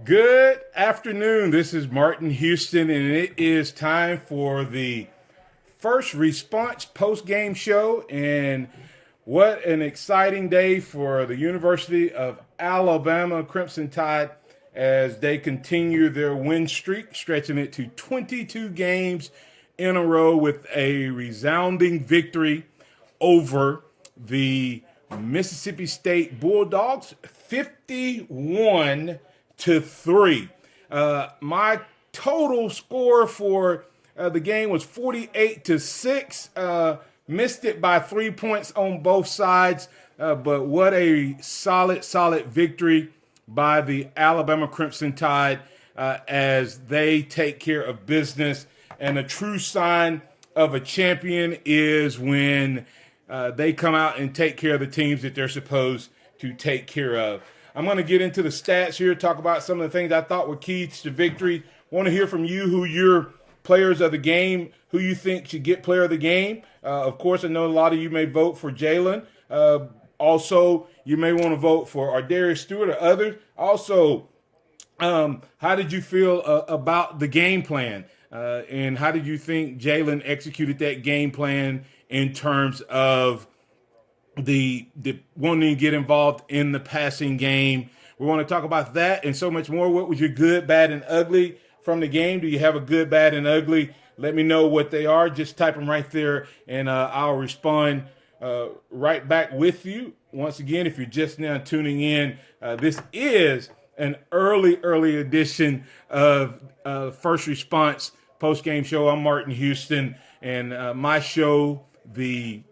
Good afternoon. This is Martin Houston, and it is time for the first response post-game show. And what an exciting day for the University of Alabama Crimson Tide as they continue their win streak, stretching it to 22 games in a row with a resounding victory over the Mississippi State Bulldogs, 51-3. My total score for the game was 48-6. Missed it by 3 points on both sides, but what a solid victory by the Alabama Crimson Tide as they take care of business. And a true sign of a champion is when they come out and take care of the teams that they're supposed to take care of. I'm going to get into the stats here, talk about some of the things I thought were keys to victory. Want to hear from you who your players of the game, who you think should get player of the game. Of course, I know a lot of you may vote for Jalen. Also, you may want to vote for Ardarius Stewart or others. Also, how did you feel about the game plan? And how did you think Jalen executed that game plan in terms of the wanting to get involved in the passing game? We want to talk about that and so much more. What was your good, bad, and ugly from the game? Do you have a good, bad, and ugly? Let me know what they are. Just type them right there, and I'll respond right back with you. Once again, if you're just now tuning in, this is an early edition of First Response post-game show. I'm Martin Houston, and my show, the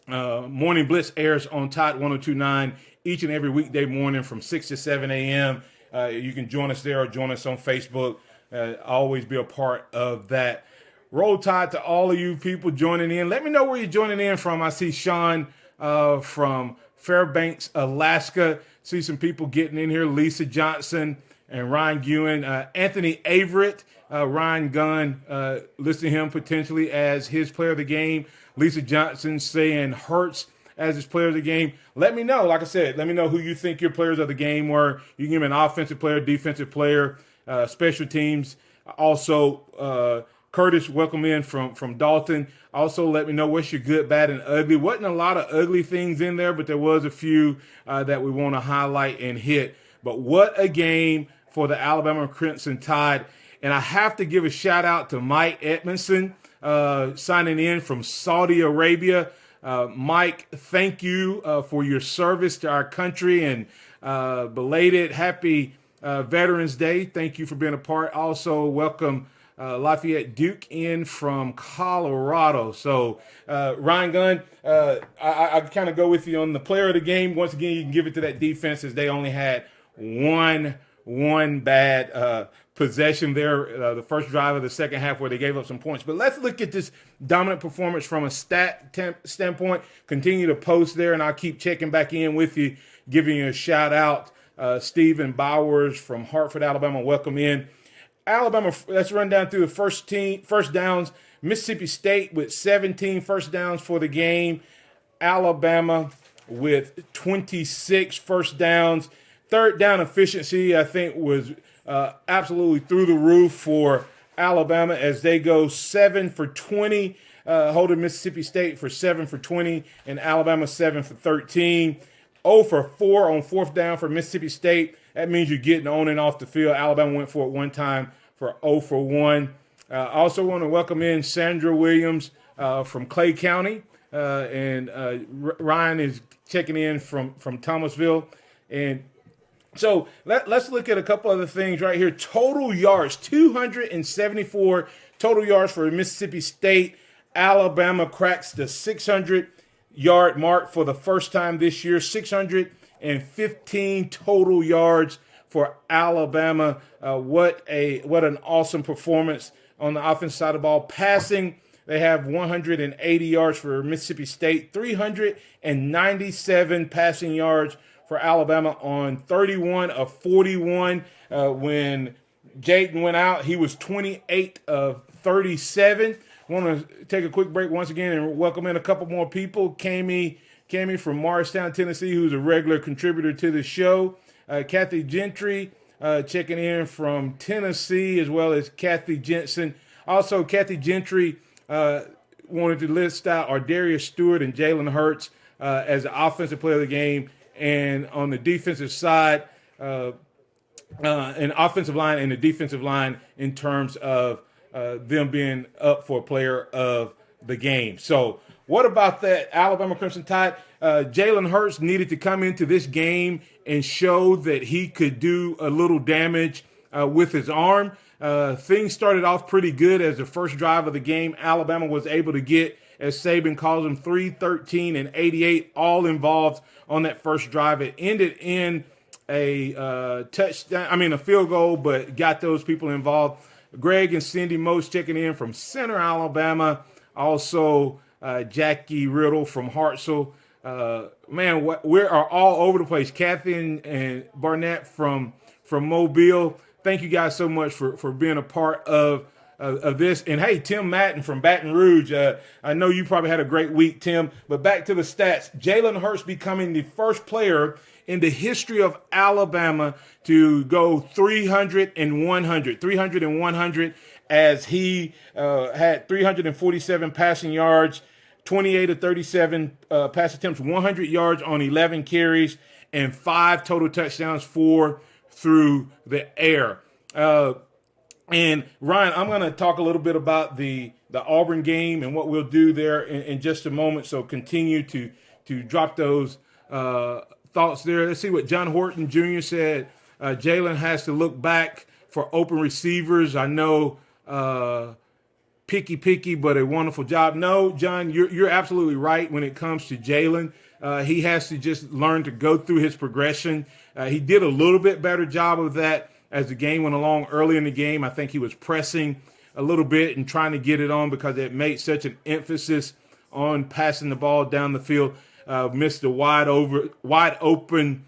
Morning Blitz, airs on Tide 102.9 each and every weekday morning from 6 to 7 a.m. You can join us there or join us on Facebook. Always be a part of that. Roll Tide to all of you people joining in. Let me know where you're joining in from. I see Sean from Fairbanks, Alaska. See some people getting in here. Lisa Johnson and Ryan Ewan. Anthony Averett, Ryan Gunn, listing him potentially as his player of the game. Lisa Johnson saying Hurts as his player of the game. Let me know. Like I said, let me know who you think your players of the game were. You can give me an offensive player, defensive player, special teams. Also, Curtis, welcome in from Dalton. Also, let me know what's your good, bad, and ugly. Wasn't a lot of ugly things in there, but there was a few that we want to highlight and hit. But what a game for the Alabama Crimson Tide. And I have to give a shout out to Mike Edmondson, signing in from Saudi Arabia. Mike, thank you for your service to our country, and belated happy Veterans Day. Thank you for being a part. Also, welcome Lafayette Duke in from Colorado. So, Ryan Gunn, I kind of go with you on the player of the game. Once again, you can give it to that defense as they only had one bad possession there, the first drive of the second half where they gave up some points. But let's look at this dominant performance from a standpoint. Continue to post there, and I'll keep checking back in with you, giving you a shout out. Stephen Bowers from Hartford, Alabama, welcome in. Alabama, let's run down through the first downs. Mississippi State with 17 first downs for the game. Alabama with 26 first downs. Third down efficiency, I think, was absolutely through the roof for Alabama as they go 7 for 20, holding Mississippi State for 7 for 20, and Alabama 7 for 13. 0 for 4 on fourth down for Mississippi State. That means you're getting on and off the field. Alabama went for it one time for 0 for 1. I also want to welcome in Sandra Williams from Clay County, and Ryan is checking in from Thomasville. And so let's look at a couple other things right here. Total yards, 274 total yards for Mississippi State. Alabama cracks the 600-yard mark for the first time this year. 615 total yards for Alabama. What an awesome performance on the offensive side of the ball. Passing, they have 180 yards for Mississippi State, 397 passing yards for Alabama on 31 of 41. When Jayden went out, he was 28 of 37. I want to take a quick break once again and welcome in a couple more people. Cammy from Morristown, Tennessee, who's a regular contributor to the show. Kathy Gentry checking in from Tennessee, as well as Kathy Jensen. Also, Kathy Gentry wanted to list out Ardarius Stewart and Jalen Hurts as the offensive player of the game. And on the defensive side, an offensive line and the defensive line in terms of them being up for player of the game. So what about that Alabama Crimson Tide? Jalen Hurts needed to come into this game and show that he could do a little damage with his arm. Things started off pretty good as the first drive of the game. Alabama was able to get, as Saban calls them, 3, 13, and 88 all involved on that first drive. It ended in a touchdown, a field goal, but got those people involved. Greg and Cindy Most checking in from Center, Alabama. Also, Jackie Riddle from Hartselle. We are all over the place. Kathy and Barnett from Mobile. Thank you guys so much for being a part of this. And hey, Tim Madden from Baton Rouge. I know you probably had a great week, Tim. But back to the stats. Jalen Hurts becoming the first player in the history of Alabama to go 300 and 100. 300 and 100 as he had 347 passing yards, 28 of 37 pass attempts, 100 yards on 11 carries, and 5 total touchdowns, 4 through the air. And Ryan, I'm going to talk a little bit about the Auburn game and what we'll do there in just a moment. So continue to drop those thoughts there. Let's see what John Horton Jr. said. Jalen has to look back for open receivers. I know picky, but a wonderful job. No, John, you're absolutely right when it comes to Jalen. He has to just learn to go through his progression. He did a little bit better job of that as the game went along. Early in the game, I think he was pressing a little bit and trying to get it on because it made such an emphasis on passing the ball down the field. Missed a wide open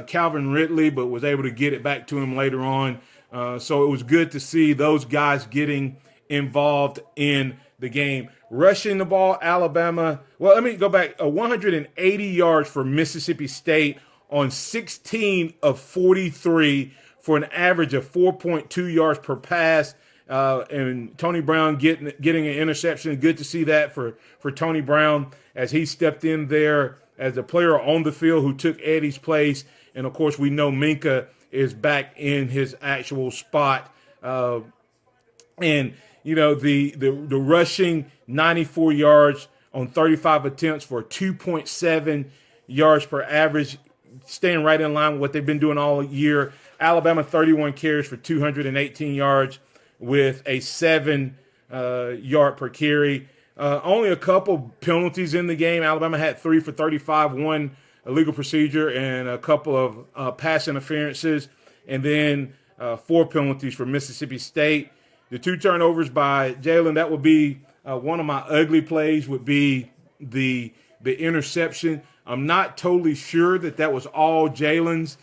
Calvin Ridley, but was able to get it back to him later on. So it was good to see those guys getting involved in the game. Rushing the ball, Alabama. Well, let me go back. 180 yards for Mississippi State on 16 of 43 for an average of 4.2 yards per pass. And Tony Brown getting an interception. Good to see that for Tony Brown as he stepped in there as a player on the field who took Eddie's place. And, of course, we know Minka is back in his actual spot. And, you know, the rushing 94 yards on 35 attempts for 2.7 yards per average, staying right in line with what they've been doing all year. Alabama 31 carries for 218 yards with a 7 yard per carry. Only a couple penalties in the game. Alabama had 3 for 35, 1 illegal procedure, and a couple of pass interferences, and then 4 penalties for Mississippi State. The 2 turnovers by Jalen, that would be one of my ugly plays, would be the interception. I'm not totally sure that was all Jalen's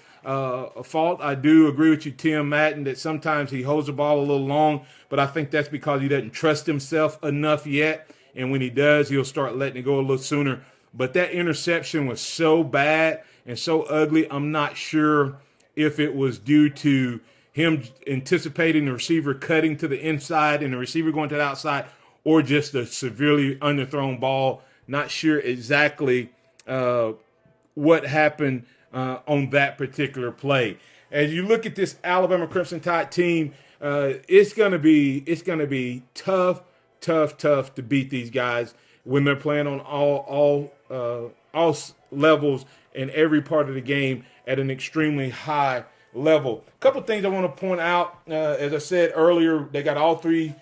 fault. I do agree with you, Tim Madden, that sometimes he holds the ball a little long, but I think that's because he doesn't trust himself enough yet. And when he does, he'll start letting it go a little sooner. But that interception was so bad and so ugly, I'm not sure if it was due to him anticipating the receiver cutting to the inside and the receiver going to the outside, or just a severely underthrown ball. Not sure exactly what happened on that particular play. As you look at this Alabama Crimson Tide team, it's gonna be tough to beat these guys when they're playing on all levels in every part of the game at an extremely high level. A couple things I want to point out. As I said earlier, they got all 3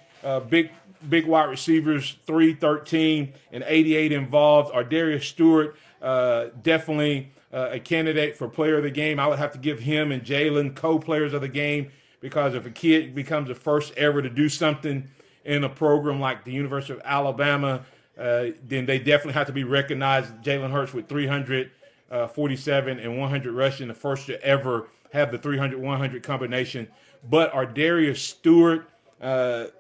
big wide receivers, 3, 13, and 88 involved. Ardarius Stewart, definitely a candidate for player of the game. I would have to give him and Jalen co-players of the game, because if a kid becomes the first ever to do something in a program like the University of Alabama, then they definitely have to be recognized. Jalen Hurts with 347 and 100 rushing, the first to ever have the 300-100 combination. But Ardarius Stewart had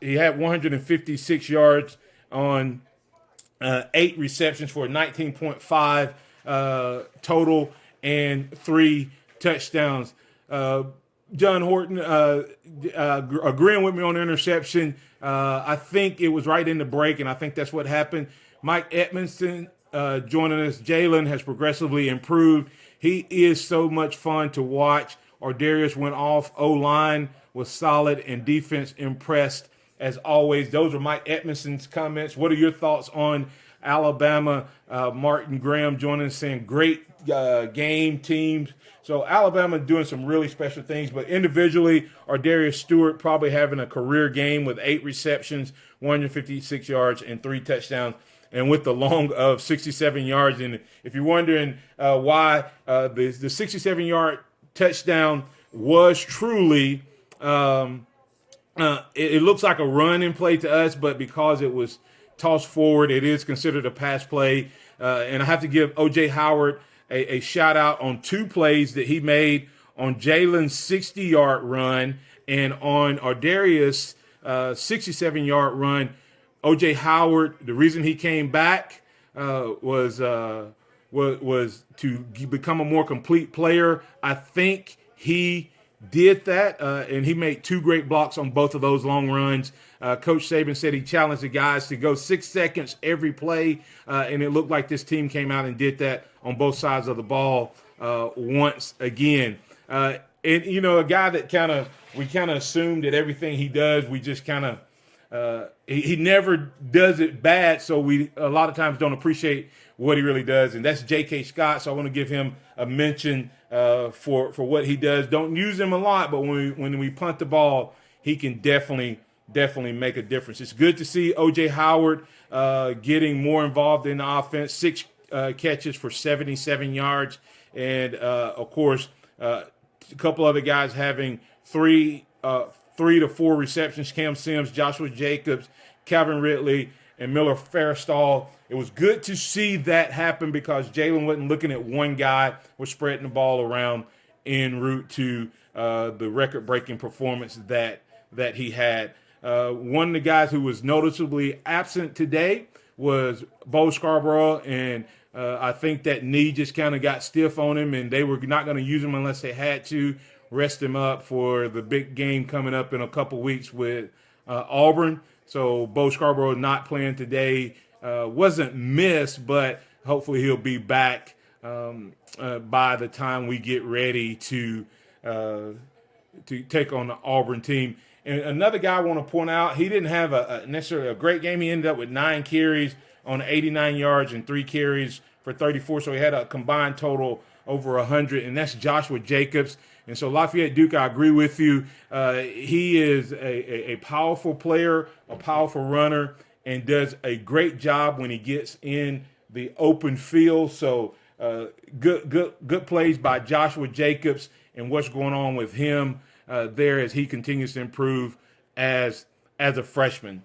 he had 156 yards on 8 receptions for 19.5 total and 3 touchdowns. John Horton agreeing with me on the interception. I think it was right in the break, and I think that's what happened. Mike Edmondson joining us. Jalen has progressively improved. He is so much fun to watch. Ardarius went off. O-line was solid, and defense impressed as always. Those are Mike Edmondson's comments. What are your thoughts on Alabama? Martin Graham joining us saying great game teams. So Alabama doing some really special things, but individually, Ardarius Stewart probably having a career game with 8 receptions, 156 yards, and 3 touchdowns, and with the long of 67 yards. And if you're wondering why the 67-yard touchdown was truly, it looks like a run-in play to us, but because it was tossed forward, it is considered a pass play. And I have to give O.J. Howard a shout out on 2 plays that he made on Jalen's 60-yard run and on Ardarius' 67-yard run. O.J. Howard, the reason he came back was to become a more complete player. I think he did that, and he made 2 great blocks on both of those long runs. Coach Saban said he challenged the guys to go 6 seconds every play, and it looked like this team came out and did that on both sides of the ball once again. And, you know, a guy that we kind of assumed that everything he does, we just kind of he never does it bad, so we a lot of times don't appreciate what he really does, and that's J.K. Scott. So I want to give him a mention for what he does. Don't use him a lot, but when we punt the ball, he can definitely make a difference. It's good to see O.J. Howard getting more involved in the offense. 6 catches for 77 yards, and of course, a couple other guys having 3 to 4 receptions. Cam Sims, Joshua Jacobs, Calvin Ridley, and Miller Fairstall. It was good to see that happen because Jalen wasn't looking at one guy. We're spreading the ball around en route to the record-breaking performance that he had. One of the guys who was noticeably absent today was Bo Scarborough, and I think that knee just kind of got stiff on him, and they were not going to use him unless they had to rest him up for the big game coming up in a couple weeks with Auburn. So Bo Scarborough not playing today. Wasn't missed, but hopefully he'll be back by the time we get ready to take on the Auburn team. And another guy I want to point out, he didn't have necessarily a great game. He ended up with 9 carries on 89 yards and 3 carries for 34. So he had a combined total over 100, and that's Joshua Jacobs. And so Lafayette Duke, I agree with you. He is a powerful player, a powerful runner, and does a great job when he gets in the open field. So good plays by Joshua Jacobs and what's going on with him there as he continues to improve as a freshman.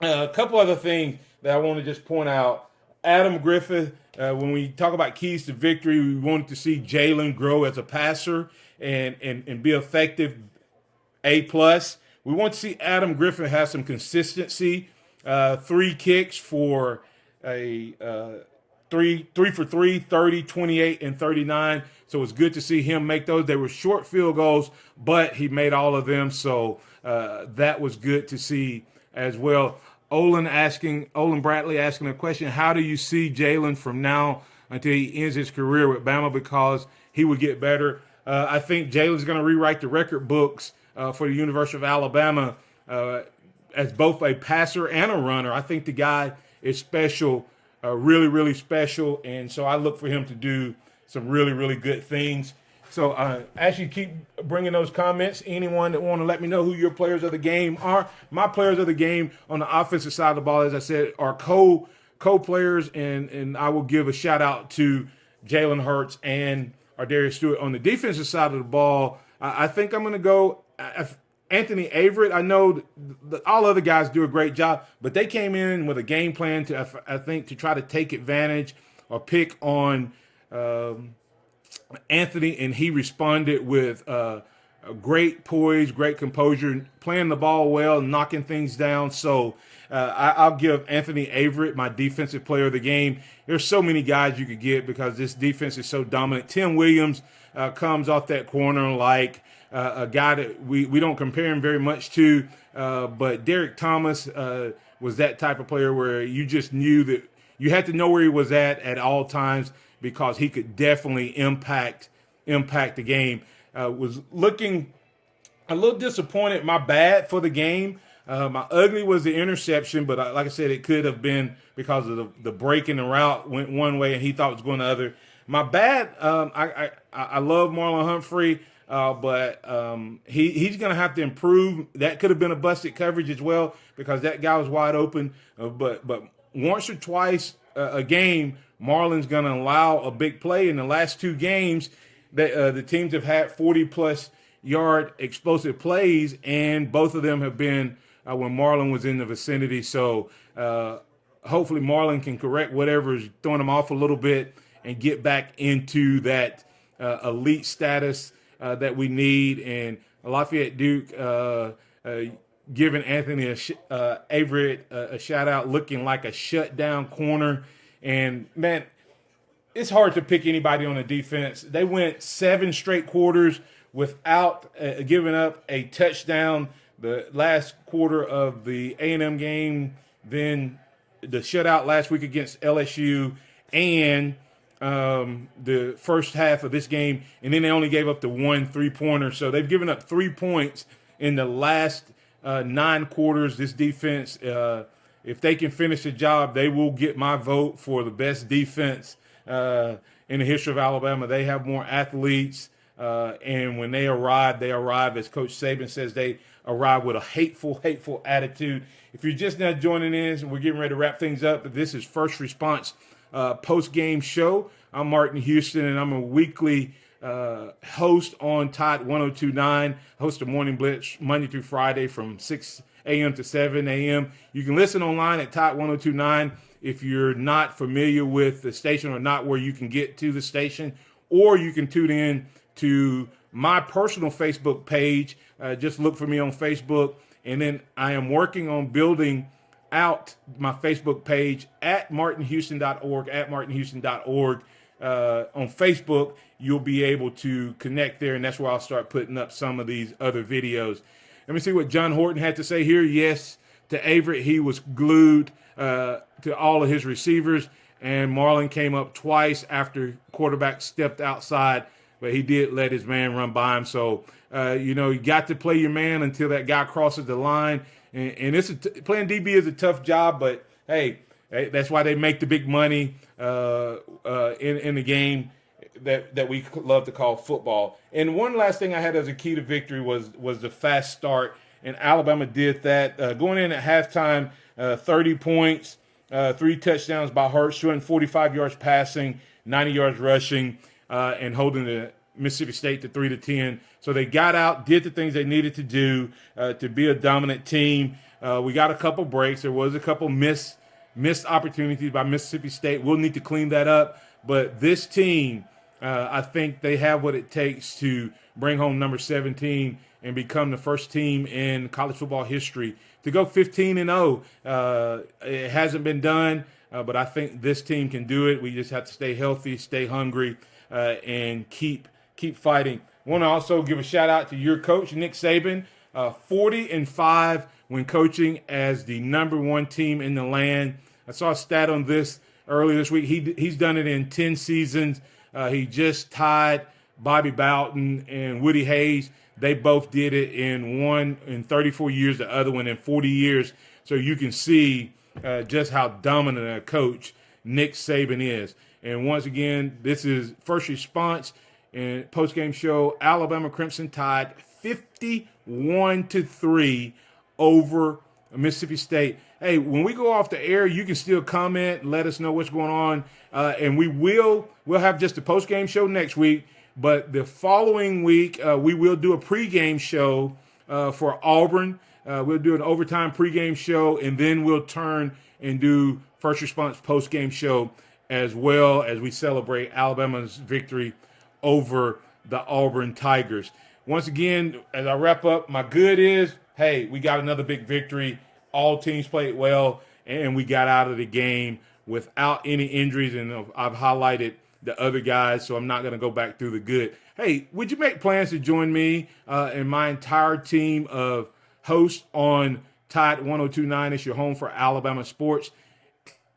A couple other things that I want to just point out. Adam Griffith, when we talk about keys to victory, we wanted to see Jalen grow as a passer and be effective, A+. We want to see Adam Griffith have some consistency. 3 kicks for a 3 for 3, 30, 28, and 39. So it's good to see him make those. They were short field goals, but he made all of them. So that was good to see as well. Olin Bradley asking a question: how do you see Jalen from now until he ends his career with Bama? Because he would get better. I think Jalen's going to rewrite the record books for the University of Alabama as both a passer and a runner. I think the guy is special, really, really special. And so I look for him to do some really, really good things. So as you keep bringing those comments, anyone that want to let me know who your players of the game are, my players of the game on the offensive side of the ball, as I said, are co-players, and I will give a shout out to Jalen Hurts and Ardarius Stewart. On the defensive side of the ball, I think I'm going to go Anthony Averett. I know all other guys do a great job, but they came in with a game plan to, I think, to try to take advantage or pick on Anthony, and he responded with great poise, great composure, playing the ball well, knocking things down. So I'll give Anthony Averett my defensive player of the game. There's so many guys you could get because this defense is so dominant. Tim Williams comes off that corner like a guy that we don't compare him very much to, but Derek Thomas was that type of player where you just knew that you had to know where he was at all times because he could definitely impact the game. Was looking a little disappointed. My bad for the game. My ugly was the interception, but like I said, it could have been because of the break in the route went one way and he thought it was going the other. My bad. I love Marlon Humphrey, but he's going to have to improve. That could have been a busted coverage as well because that guy was wide open. But once or twice a game, Marlon's going to allow a big play. In the last two games, the teams have had 40-plus yard explosive plays, and both of them have been when Marlon was in the vicinity. So hopefully Marlon can correct whatever is throwing him off a little bit and get back into that elite status that we need. And Lafayette Duke giving Anthony Averett a shout-out, looking like a shutdown corner. And, man, it's hard to pick anybody on the defense. They went 7 straight quarters without giving up a touchdown. The last quarter of the A&M game, then the shutout last week against LSU, and the first half of this game, and then they only gave up the 1 3-pointer. So they've given up 3 points in the last 9 quarters. This defense, if they can finish the job, they will get my vote for the best defense in the history of Alabama. They have more athletes, and when they arrive, as Coach Saban says, they arrive with a hateful attitude. If you're just now joining in, we're getting ready to wrap things up. This is First Response post-game show. I'm Martin Houston, and I'm a weekly host on Tot 102.9, host of Morning Blitz Monday through Friday from 6 a.m. to 7 a.m. You can listen online at Tot 102.9 if you're not familiar with the station or not where you can get to the station, or you can tune in to my personal Facebook page. Just look for me on Facebook, and then I am working on building out my Facebook page at martinhouston.org, on Facebook. You'll be able to connect there, and that's where I'll start putting up some of these other videos. Let me see what John Horton had to say here. Yes, to Averett, he was glued to all of his receivers, and Marlon came up twice after quarterback stepped outside, but he did let his man run by him. So, you got to play your man until that guy crosses the line. And playing DB is a tough job, but, hey, that's why they make the big money in the game that we love to call football. And one last thing I had as a key to victory was the fast start, and Alabama did that. Going in at halftime, 30 points, 3 touchdowns by Hurts, 245 yards passing, 90 yards rushing, and holding the Mississippi State to 3-10. So they got out, did the things they needed to do to be a dominant team. We got a couple breaks. There was a couple missed opportunities by Mississippi State. We'll need to clean that up. But this team, I think they have what it takes to bring home number 17 and become the first team in college football history to go 15-0. It hasn't been done, but I think this team can do it. We just have to stay healthy, stay hungry, and keep fighting. I want to also give a shout out to your coach, Nick Saban, 40-5 when coaching as the number 1 team in the land. I saw a stat on this earlier this week. He's done it in 10 seasons. He just tied Bobby Bowden and Woody Hayes. They both did it in 34 years, the other one in 40 years. So you can see just how dominant a coach Nick Saban is. And once again, this is First Response and post-game show. Alabama Crimson Tide 51-3 over Mississippi State. Hey, when we go off the air, you can still comment, let us know what's going on, and we'll have just a post-game show next week. But the following week, we will do a pregame show for Auburn. We'll do an overtime pregame show, and then we'll turn and do First Response postgame show as well as we celebrate Alabama's victory over the Auburn Tigers. once again, as I wrap up, my good is, hey, we got another big victory. All teams played well, and we got out of the game without any injuries. And I've highlighted the other guys, so I'm not going to go back through the good. Hey, would you make plans to join me and my entire team of hosts on Tide 1029? It's your home for Alabama sports.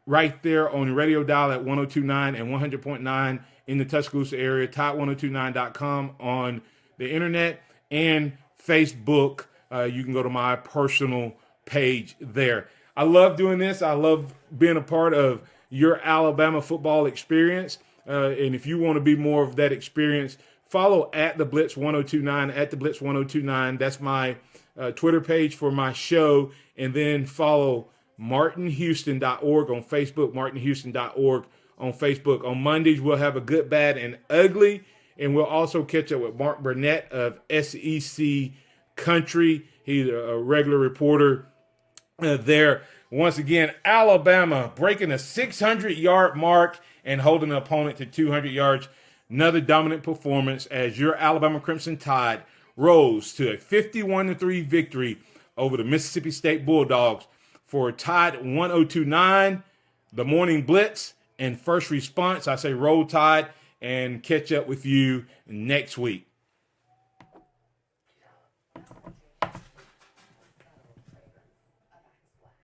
Right there on the radio dial at 1029 and 100.9 in the Tuscaloosa area, tide1029.com on the internet and Facebook. You can go to my personal page there. I love doing this. I love being a part of your Alabama football experience. And if you want to be more of that experience, follow at the Blitz 1029, at the Blitz 1029. That's my Twitter page for my show. And then follow martinhouston.org on Facebook, martinhouston.org on Facebook. On Mondays, we'll have a good, bad, and ugly. And we'll also catch up with Mark Burnett of SEC Country. He's a regular reporter there. Once again, Alabama breaking a 600-yard mark and holding an opponent to 200 yards. Another dominant performance as your Alabama Crimson Tide rose to a 51-3 victory over the Mississippi State Bulldogs. For Tide 1029, the Morning Blitz, and First Response, I say roll Tide, and catch up with you next week.